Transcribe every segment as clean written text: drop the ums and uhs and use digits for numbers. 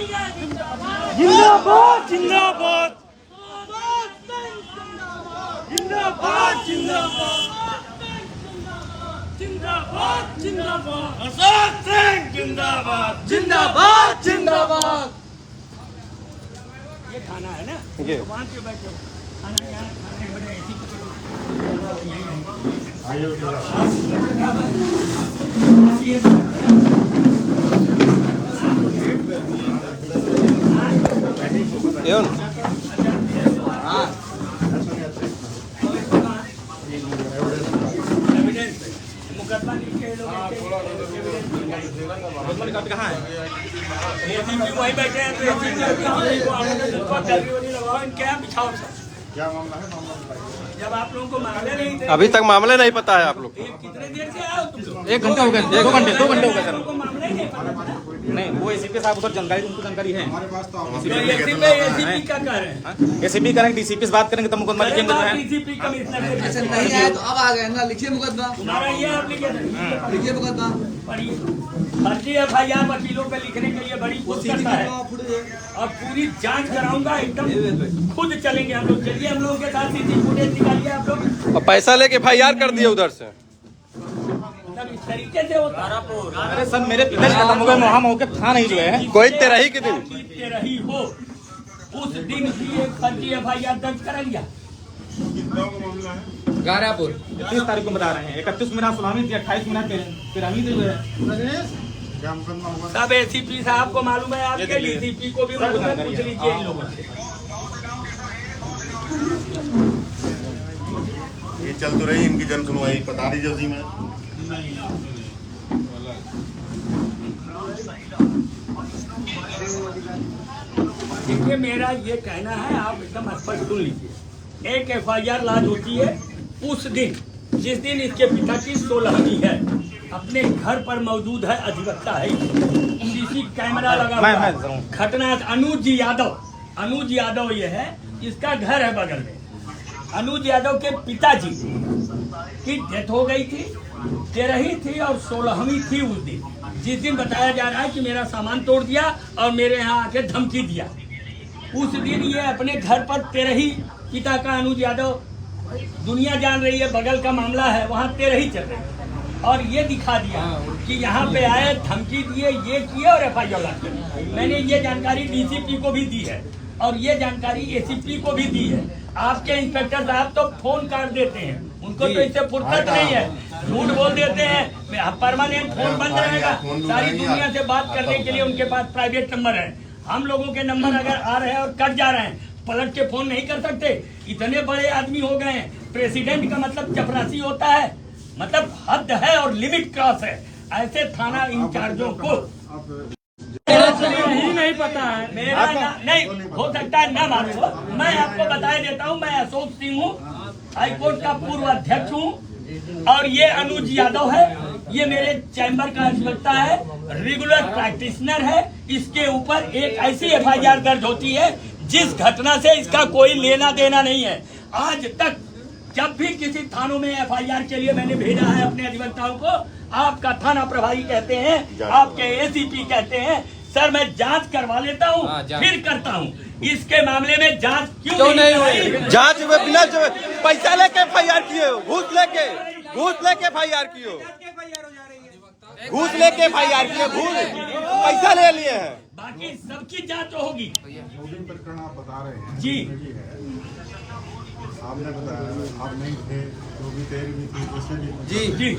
जिंदाबाद जिंदाबाद जिंदाबाद जिंदाबाद जिंदाबाद जिंदाबाद आजाद सिंह जिंदाबाद जिंदाबाद जिंदाबाद। ये खाना है ना, वहाँ पे बैठो खाना, यहाँ खाने बड़े ऐसी मुकदमा कहाँ है? वही बैठे हैं तो क्या मामला है? जब आप लोगों को मामले नहीं थे, अभी तक मामले नहीं पता है आप लोग को? कितने देर से आओ तुम लोग? 1 घंटा हो गया, 2 घंटे हो गए सर। मामले नहीं पता नहीं, वो एसीपी साहब उधर जानकारी, उनको जानकारी है। एसीपी क्या कह रहे हैं? एसीपी करेंगे, डीसीपी से बात करेंगे तब मुकदमा लिखेंगे जो है। डीसीपी कमिश्नर अच्छा नहीं आया तो अब आ गए ना, लिखिए मुकदमा, तुम्हारा ये एप्लीकेशन लिखिए मुकदमा। पढ़िए, फर्जी एफआईआर वकीलों पे लिखने के लिए बड़ी कोशिश है और पूरी जांच कराऊंगा, एकदम खुद चलेंगे हम लोग। चलिए हम लोगों के साथ सीसी फुटेज निकालिए आप लोग। और पैसा लेके FIR कर दिए उधर से। मतलब इस तरीके से होता है। अरे सर मेरे पिताजी खत्म हो गए, वहाँ मौके था नहीं जो है। कोई तेरही के दिन रही हो उस दिन भी एक फर्जी एफआईआर दर्ज करा लिया। गारापुर 30 तारीख को बता रहे हैं, 31 मिनट सुनामी थी, 28 मिनट तिरामी थी जो है। सब एसीपी साहब को मालूम है, आपके डीसीपी को भी मालूम है, पूछ लीजिए इन लोगों से। ये चल तो रही इनकी जन सुनवाई, बता दीजिए उसी में। देखिए मेरा ये कहना है, आप एकदम स्पष्ट सुन लीजिए। एक एफआईआर लॉन्च होती है उस दिन जिस दिन इसके पिता की 16वीं है, अपने घर पर मौजूद है, अधिवक्ता है, सीसी कैमरा लगा हुआ है। घटना अनुज यादव ये है, इसका घर है बगल में। अनुज यादव के पिताजी की डेथ हो गई थी, 13वीं थी और 16वीं थी उस दिन, जिस दिन बताया जा रहा है कि मेरा सामान तोड़ दिया और मेरे यहाँ आके धमकी दिया। उस दिन ये अपने घर पर 13वीं पिता का अनुज यादव, दुनिया जान रही है बगल का मामला है, वहाँ 13वीं चल रही है, और ये दिखा दिया कि यहाँ पे आए, धमकी दिए, ये किए और एफआईआर लॉन्च की। मैंने ये जानकारी डीसीपी को भी दी है और ये जानकारी एसीपी को भी दी है। आपके इंस्पेक्टर साहब तो फोन काट देते हैं, उनको तो इससे फुर्सत नहीं है, झूठ बोल देते हैं, परमानेंट फोन बंद रहेगा। सारी दुनिया से बात करने के लिए उनके पास प्राइवेट नंबर है। हम लोगों के नंबर अगर आ रहे हैं और कट जा रहे हैं, पलट के फोन नहीं कर सकते। इतने बड़े आदमी हो गए हैं, प्रेसिडेंट का मतलब चपरासी होता है, मतलब हद है और लिमिट क्रॉस है। ऐसे थाना इंचार्जों को ही नहीं पता है। मेरा नहीं हो सकता है ना मालूम हो। मैं आपको बता देता हूँ, मैं अशोक सिंह हूँ, हाईकोर्ट का पूर्व अध्यक्ष हूँ, और ये अनुज यादव है, ये मेरे चैम्बर का अधिवक्ता है, रेगुलर प्रैक्टिशनर है। इसके ऊपर एक ऐसी एफआईआर दर्ज होती है जिस घटना से इसका कोई लेना देना नहीं है। आज तक जब भी किसी थानों में एफआईआर के लिए मैंने भेजा है अपने अधिवक्ताओं को, आपका थाना प्रभारी कहते हैं, आपके एसीपी कहते हैं, सर मैं जांच करवा लेता हूं, फिर करता हूं। इसके मामले में जांच क्यों नहीं हुई? जांच में बिना पैसा लेके FIR किए हो, घूस लेके FIR किए हो, घूस लेके FIR किए, घूस पैसा ले लिए हैं। बाकी सबकी जांच होगी। प्रकरण आप बता रहे हैं जी, आपने बताया आप नहीं थे, जो भी 13वीं थी, वैसे भी जी जी,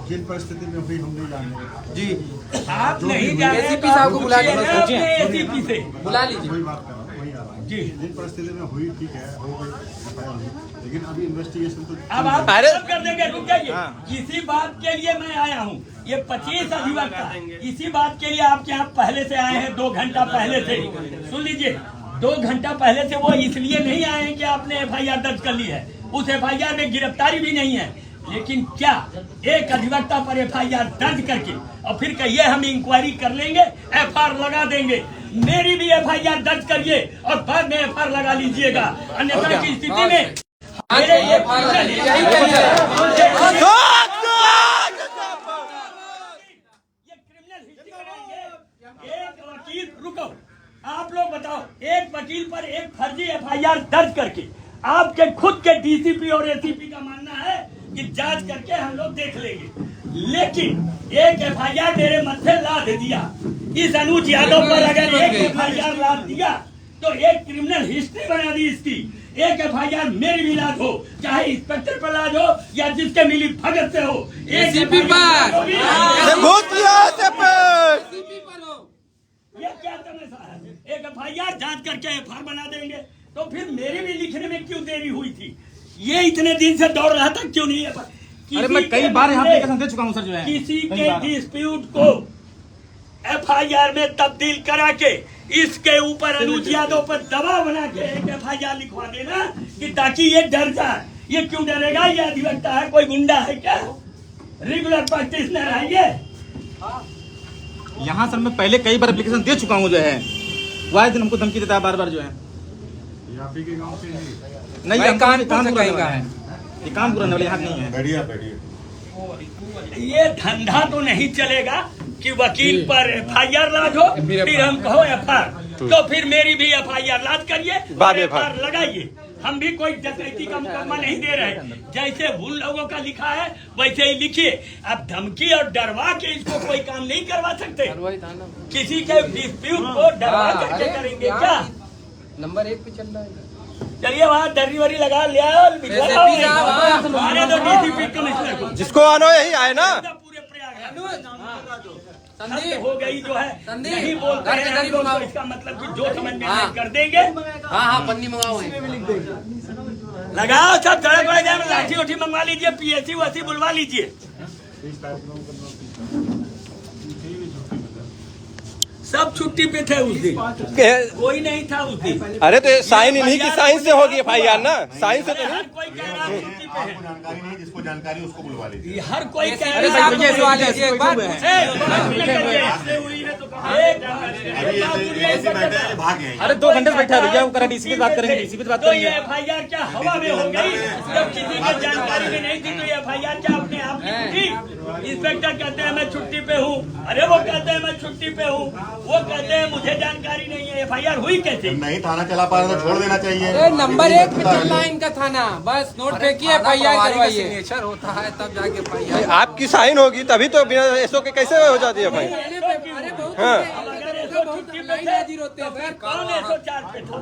जिन परिस्थिति में हुई हम नहीं जानते जी। आप नहीं जाने एसीपी साहब को बुला लीजिए, एसीपी से बुला लीजिए। वही बात कर रहा हूँ, वही आ रहा है। जी। जिन परिस्थिति में हुई ठीक है, हो गई FIR हुई, लेकिन अभी इन्वेस्टिगेशन तो अब आप अरे सब कर देंगे, रुक जाइए। इसी बात के लिए मैं आया हूँ, ये 25 अधिवक्ता इसी बात के लिए आपके यहाँ पहले से आए हैं, 2 घंटा पहले से। सुन लीजिए, 2 घंटा पहले से वो इसलिए नहीं आए हैं कि आपने एफआईआर दर्ज कर ली है, उस एफआईआर में गिरफ्तारी भी नहीं है, लेकिन क्या एक अधिवक्ता पर एफआईआर दर्ज करके और फिर कहिए हम इंक्वायरी कर लेंगे, एफआईआर लगा देंगे। मेरी भी एफआईआर दर्ज करिए और बाद में एफआईआर लगा लीजिएगा, अन्यथा की स्थिति में मेरे ये क्रिमिनल हिस्ट्री बनाएंगे। एक वकील रुक आप लोग बताओ, एक वकील पर एक फर्जी एफआईआर दर्ज करके आपके खुद के डीसीपी और एसीपी का मानना है कि जांच करके हम लोग देख लेंगे, लेकिन एक एफआईआर मेरे मत्थे लाद दिया। इस अनुज यादव पर अगर एक एफआईआर लाद दिया तो एक क्रिमिनल हिस्ट्री बना दी इसकी। एक एफआईआर मेरी भी लाद हो, चाहे इंस्पेक्टर पर लाद हो या जिसके मिली भगत से हो, एसीपी पर ये क्या तमाशा है? एक एफआईआर जांच करके एफआईआर बना देंगे, तो फिर मेरी भी लिखने में क्यों देरी हुई थी? ये इतने दिन से दौड़ रहा था, क्यों नहीं है? अरे मैं कई बार यहाँ पे कसम दे चुका हूँ सर, जो है किसी के डिस्प्यूट को एफआईआर में तब्दील करा के इसके ऊपर अनुज यादव पर दबाव बना के एक एफआईआर लिखवा देना कि ताकि ये डर जाए। ये क्यों डरेगा? ये अधिवक्ता है, कोई गुंडा है क्या? रेगुलर प्रैक्टिशनर है ये। यहाँ सर मैं पहले कई बार एप्लीकेशन दे चुका हूँ, जो है वाह दिन हमको धमकी देता है बार बार, जो है ये आप ही के गांव से ही नहीं भाई, काम कानपुर से कहीं का है। ये काम पूरा वाले यहाँ नहीं है। बढ़िया बढ़िया। ये धंधा तो नहीं चलेगा कि वकील पर एफआईआर लाद हो फिर हम कहो एफआईआर, तो फिर मेरी भी एफआईआर लाद करिए, एफआईआर लगाइए। हम भी कोई डकैती का मुकदमा नहीं दे रहे, जैसे उन लोगों का लिखा है वैसे ही लिखिए। अब धमकी और डरवा के इसको कोई काम नहीं करवा सकते। किसी के डिस्प्यूट को डरवा करके करेंगे क्या? नंबर 1 पे चल रहा है। चलिए वहाँ दर्री वरी लगा लिया, तो डीसीपी कमिश्नर को जिसको आनो यही आए ना। पूरे प्रयाग संदीप हो गई जो है, संदीप, नहीं बोलते घर के हैं दर्री तो मंगाओ। इसका मतलब कि जो समझ में आए कर देंगे। हाँ पन्नी मंगाओ। लगाओ सब सड़क पर जाए, लाठी उठी मंगवा लीजिए, पीएससी वैसी बुलवा लीजिए। सब छुट्टी पे थे उस दिन, कोई नहीं था उस दिन। अरे तो साइन इन्हीं की साइन से होगी एफआईआर ना, साइन से तो नहीं। हर कोई कह रहा है छुट्टी पे है। आपको जानकारी नहीं, जिसको जानकारी उसको बुलवा लीजिए। हर कोई कह अरे रहा भाई, भैया, है एक बात अभी ऐसे बैठे हैं, भाग गए। अरे 2 घंटे से बैठा है भैया, वो करा डीसीपी से बात करेंगे, डीसीपी से बात तो ये करेंगे। एफआईआर क्या हवा में हो गई? जब किसी की जानकारी में नहीं थी तो ये एफआईआर क्या अपने आप की थी? इंस्पेक्टर कहते हैं मैं छुट्टी पे हूँ, अरे वो कहते हैं मैं छुट्टी पे हूँ, वो कहते हैं मुझे जानकारी नहीं है। एफआईआर हुई कैसे? नहीं थाना चला पा रहा तो छोड़ देना चाहिए। अरे नंबर 1 पे चल रहा है इनका थाना, बस नोट फेंकिए, एफआईआर करवाइए। सिग्नेचर होता है तब जाके एफआईआर। आपकी साइन होगी तभी तो बिना एसओ के कैसे हो जाती है भाई? अरे बहुत हाँ। अगर ऐसा छुट्टी पे हाजिर होते हैं सर। कौन 104 पे था?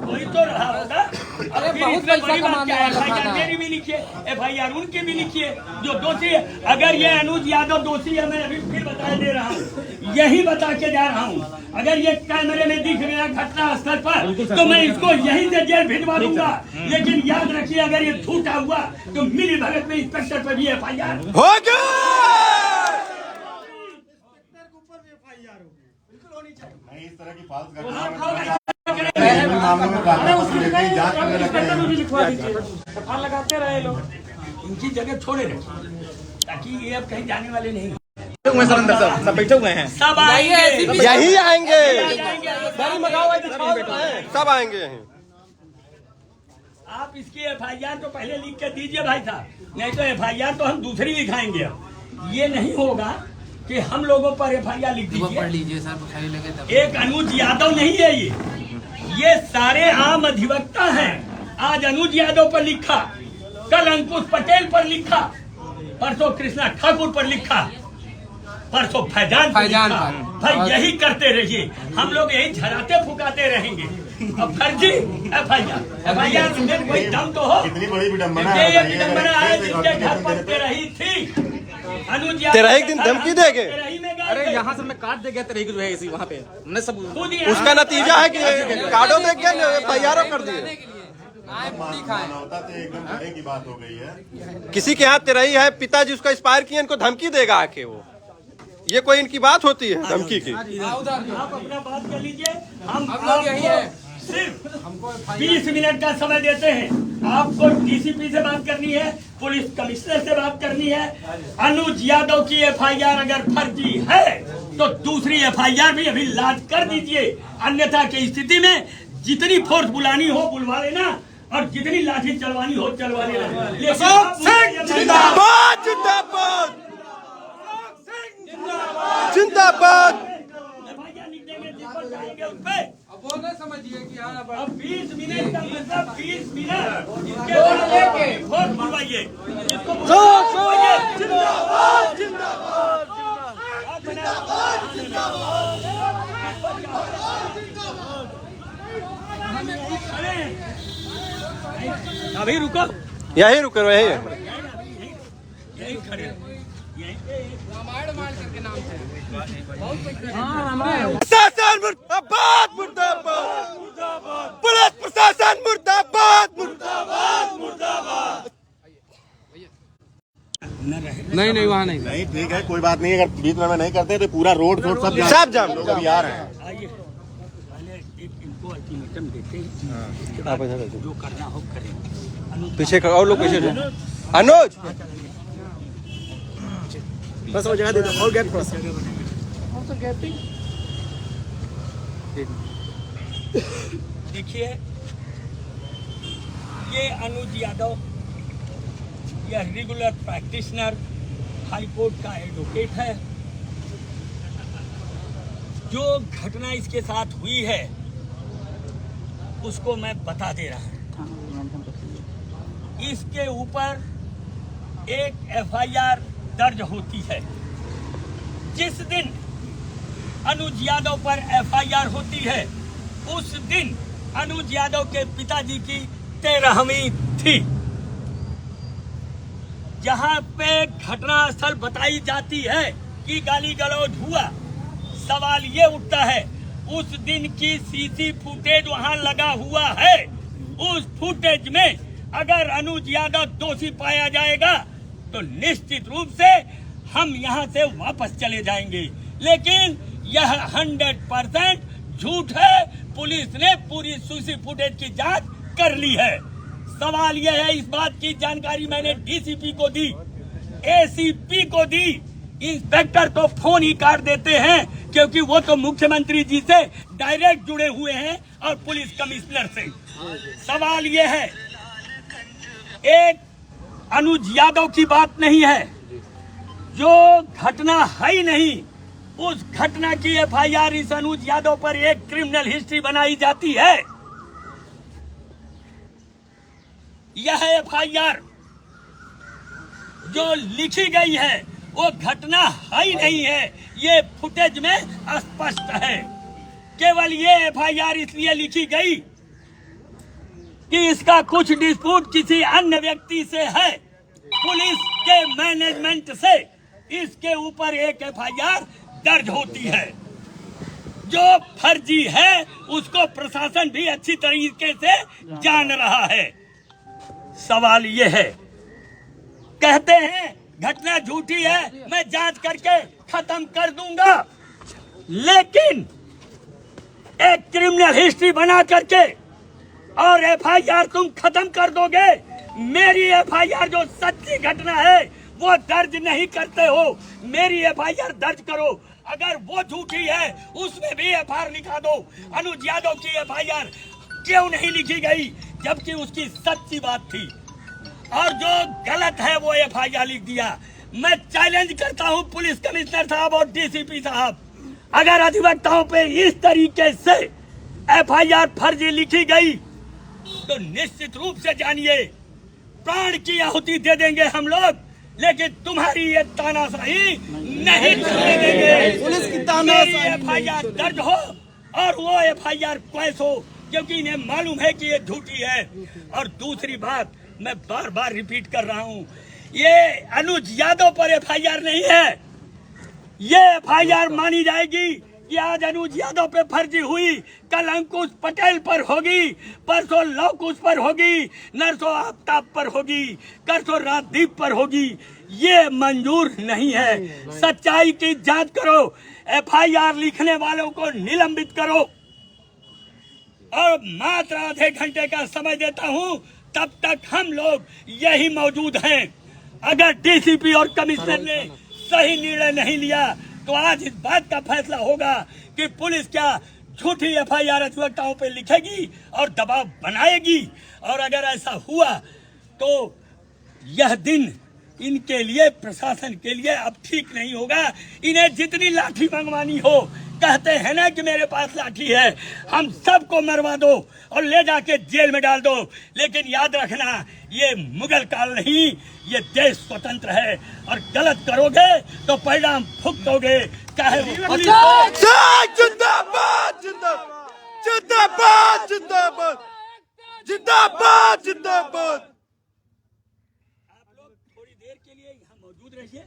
वही तो रहा होगा। अरे फिर बहुत इसमें पैसा बड़ी बात कमाने क्या है? वाला एफआईआर थाना। मेरी भी लिखिए, एफआईआर उनकी भी लिखिए जो दोषी है। अगर ये अनुज यादव दोषी है, मैं अभी फिर बता दे रहा हूँ, यही बता के जा रहा हूँ। अगर ये कैमरे में दिख गया घटना स्थल पर तो मैं इसको यहीं से जेल भिजवा दूंगा। लेकिन याद रखिए, अगर ये झूठा हुआ तो मिली भगत में इंस्पेक्टर पर भी एफआईआर हो गया। नहीं, इस तरह की फाल्स घटना मामलों में प्राथमिकता देते ही जांच करने लगते हैं। लगाते रहे लोग, इनकी जगह छोड़े रहे ताकि ये अब कहीं जाने वाले नहीं। सर अंदर सब बैठे हुए हैं। सब आएंगे, यही आएंगे, आएंगे। सब आएंगे यहीं। आप इसकी एफआईआर तो पहले लिख के दीजिए भाई साहब, नहीं तो एफआईआर तो हम दूसरी लिखाएंगे। अब ये नहीं होगा कि हम लोगों पर एफआईआर लिख दीजिए। लीजिए सर, बुखारी लगे तब। एक अनुज यादव नहीं है ये सारे आम अधिवक्ता हैं। आज अनुज यादव पर लिखा, कल अंकुश पटेल पर लिखा, परसों कृष्णा ठाकुर पर लिखा, परसों फैजान पर फैजान लिखा। पर। भाई यही करते रहिए, हम लोग यही झराते फुकाते रहेंगे। अब फर्जी एफआईआर में कोई दम तो हो। कितनी बड़ी विडंबना है, ये बताइए। विडंबना है अगर जिसके घर ऐसे पर तेरही थी। अनुज यादव तेरह एक दिन धमकी देंगे। तेरही में गए अरे थे। यहाँ से मैं काट दे गया तेरे जो है इसी वहाँ पे हमने सब खुद यहाँ- उसका नतीजा है कि कार्डो देख के एफआईआर कर दिए। मानवता तो एकदम बड़े की बात हो गई है। किसी के हाथ तेरही है, पिताजी उसका एक्सपायर किए, इनको धमकी देगा आके वो। ये कोई इनकी बात होती है धमकी की? आप अपना बात कर लीजिए, हम लोग यही आपको है। सिर्फ 20 मिनट का समय देते हैं। आपको डीसीपी से बात करनी है, पुलिस कमिश्नर से बात करनी है। अनुज यादव की एफआईआर अगर फर्जी है तो दूसरी एफआईआर भी अभी लाद कर दीजिए। अन्यथा की स्थिति में जितनी फोर्स बुलानी हो बुलवा लेना और जितनी लाठी चलवानी हो चलवा लेना। जिंदाबाद जिंदाबाद जिंदाबाद। एफआईआर लिख देंगे, जिस पर जाएंगे उस पे समझिए कि हाँ अब 20 मिनट का मतलब 20 मिनट इसके जोड़ बाद लेके। वोट बुलवाइए इसको अभी रुको यही रुक रहे हैं। यही खड़े यहीं पे रामायण मार्कर के नाम से प्रशासन मुर्दाबाद मुर्दाबाद, पुलिस प्रशासन मुर्दाबाद मुर्दाबाद। न रहे नहीं वहाँ नहीं नहीं ठीक है, कोई बात नहीं। अगर बीच में नहीं करते तो पूरा रोड सब जाम। लोग अभी आ रहे हैं। आइए पहले एक इनको अल्टीमेटम देते हैं इसके बाद जो करना हो करें। पीछे और लोग पीछे जाओ। अनुज बस वो जगह दे दो और गेट क्रॉस। देखिए ये अनुज यादव यह रेगुलर प्रैक्टिशनर हाई कोर्ट का एडवोकेट है। जो घटना इसके साथ हुई है उसको मैं बता दे रहा हूं। इसके ऊपर एक एफआईआर दर्ज होती है। जिस दिन अनुज यादव पर एफआईआर होती है उस दिन अनुज यादव के पिताजी की 13वीं थी। जहां पे घटना स्थल बताई जाती है कि गाली गलौज हुआ, सवाल ये उठता है उस दिन की सीसी फुटेज वहां लगा हुआ है। उस फुटेज में अगर अनुज यादव दोषी पाया जाएगा तो निश्चित रूप से हम यहां से वापस चले जाएंगे, लेकिन यह 100% झूठ है। पुलिस ने पूरी सीसी फुटेज की जांच कर ली है। सवाल यह है, इस बात की जानकारी मैंने डीसीपी को दी, एसीपी को दी। इंस्पेक्टर तो फोन ही काट देते हैं क्योंकि वो तो मुख्यमंत्री जी से डायरेक्ट जुड़े हुए हैं और पुलिस कमिश्नर से। सवाल यह है, एक अनुज यादव की बात नहीं है, जो घटना है ही नहीं उस घटना की एफआईआर इस अनुज यादव पर एक क्रिमिनल हिस्ट्री बनाई जाती है। यह एफआईआर जो लिखी गई है वो घटना है ही नहीं है, ये फुटेज में स्पष्ट है। केवल ये एफआईआर इसलिए लिखी गई कि इसका कुछ डिस्प्यूट किसी अन्य व्यक्ति से है, पुलिस के मैनेजमेंट से। इसके ऊपर एक एफआईआर दर्ज होती है। जो फर्जी है उसको प्रशासन भी अच्छी तरीके से जान रहा है। सवाल ये है, कहते हैं घटना झूठी है, मैं जांच करके खत्म कर दूंगा, लेकिन एक क्रिमिनल हिस्ट्री बना करके और एफआईआर तुम खत्म कर दोगे। मेरी एफआईआर जो सच्ची घटना है वो दर्ज नहीं करते हो। मेरी एफआईआर दर्ज करो, अगर वो झूठी है उसमें भी एफआईआर लिखा दो। अनुज यादव की एफआईआर क्यों नहीं लिखी गई जबकि उसकी सच्ची बात थी, और जो गलत है वो एफआईआर लिख दिया। मैं चैलेंज करता हूं पुलिस कमिश्नर साहब और डीसीपी साहब, अगर अधिवक्ताओं पे इस तरीके से एफआईआर फर्जी लिखी गई तो निश्चित रूप से जानिए प्राण की आहुति दे देंगे हम लोग, लेकिन तुम्हारी ये तानाशाही नहीं चलने देंगे। पुलिस की तानाशाही एफआईआर दर्ज हो और वो एफआईआर क्वैश हो, क्योंकि इन्हें मालूम है कि ये झूठी है। और दूसरी बात मैं बार बार रिपीट कर रहा हूं, ये अनुज यादव पर एफआईआर नहीं है। ये एफआईआर मानी जाएगी कि आज अनुज यादव पे फर्जी हुई, कल अंकुश पटेल पर होगी, परसों लवकुश पर होगी, नरसों आफ्ताब पर होगी, करसों राजदीप पर होगी। ये मंजूर नहीं है। सच्चाई की जांच करो, एफआईआर लिखने वालों को निलंबित करो। और मात्र आधे घंटे का समय देता हूं, तब तक हम लोग यही मौजूद हैं। अगर डीसीपी और कमिश्नर ने सही निर्णय नहीं लिया तो आज इस बात का फैसला होगा कि पुलिस क्या झूठी एफआईआर अधिवक्ताओं पे लिखेगी और दबाव बनाएगी। और अगर ऐसा हुआ तो यह दिन इनके लिए, प्रशासन के लिए अब ठीक नहीं होगा। इन्हें जितनी लाठी मंगवानी हो कहते हैं ना कि मेरे पास लाठी है, हम सबको मरवा दो और ले जाके जेल में डाल दो, लेकिन याद रखना ये मुगल काल नहीं, ये देश स्वतंत्र है और गलत करोगे तो परिणाम भुगतोगे, चाहे वो पुलिस हो। जिंदाबाद जिंदाबाद जिंदाबाद जिंदाबाद जिंदाबाद जिंदाबाद। आप लोग थोड़ी देर के लिए यहाँ मौजूद रहिए।